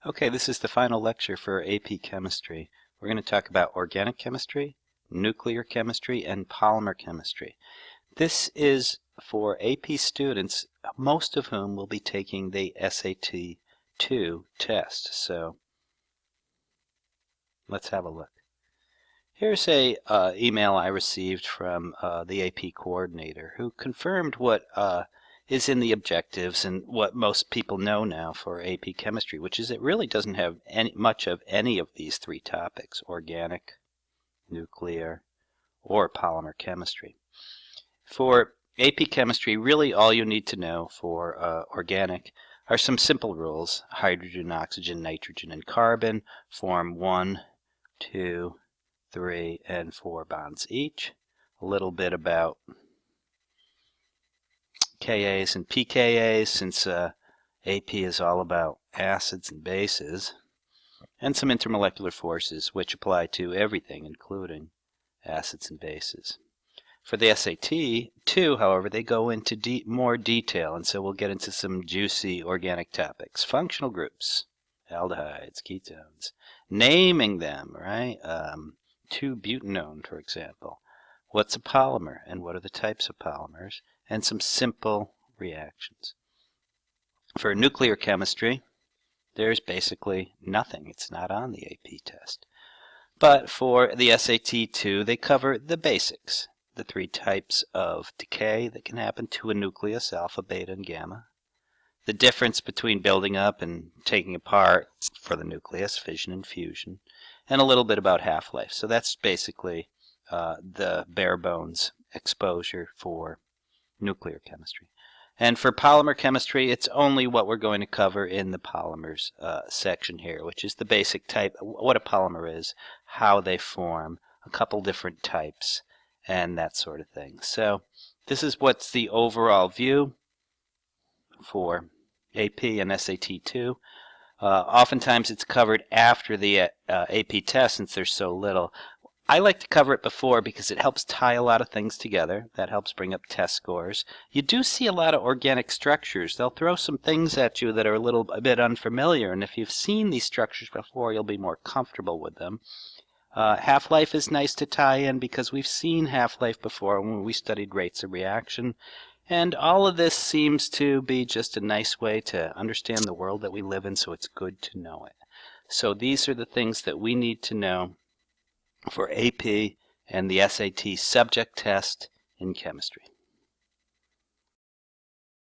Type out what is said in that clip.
Okay, this is the final lecture for AP Chemistry. We're going to talk about organic chemistry, nuclear chemistry, and polymer chemistry. This is for AP students, most of whom will be taking the SAT 2 test. So let's have a look. Here's a email I received from the AP coordinator who confirmed what is in the objectives and what most people know now for AP Chemistry, which is it really doesn't have much of any of these three topics, organic, nuclear, or polymer chemistry. For AP Chemistry, really all you need to know for organic are some simple rules. Hydrogen, oxygen, nitrogen, and carbon form 1, 2, 3, and 4 bonds each. A little bit about Kas and pKas, since AP is all about acids and bases, and some intermolecular forces which apply to everything, including acids and bases. For the SAT 2, however, they go into more detail, and so we'll get into some juicy organic topics. Functional groups, aldehydes, ketones, naming them, right? 2-butanone, for example. What's a polymer, and what are the types of polymers? And some simple reactions. For nuclear chemistry, there's basically nothing. It's not on the AP test. But for the SAT 2, they cover the basics. The 3 types of decay that can happen to a nucleus, alpha, beta, and gamma. The difference between building up and taking apart for the nucleus, fission and fusion. And a little bit about half-life. So that's basically the bare bones exposure for nuclear chemistry. And for polymer chemistry, it's only what we're going to cover in the polymers section here, which is the basic type, what a polymer is, how they form, a couple different types, and that sort of thing. So this is what's the overall view for AP and SAT 2. Oftentimes it's covered after the AP test since there's so little. I like to cover it before because it helps tie a lot of things together. That helps bring up test scores. You do see a lot of organic structures. They'll throw some things at you that are a bit unfamiliar, and if you've seen these structures before, you'll be more comfortable with them. Half-life is nice to tie in because we've seen half-life before when we studied rates of reaction. And all of this seems to be just a nice way to understand the world that we live in, so it's good to know it. So these are the things that we need to know for AP and the SAT subject test in chemistry.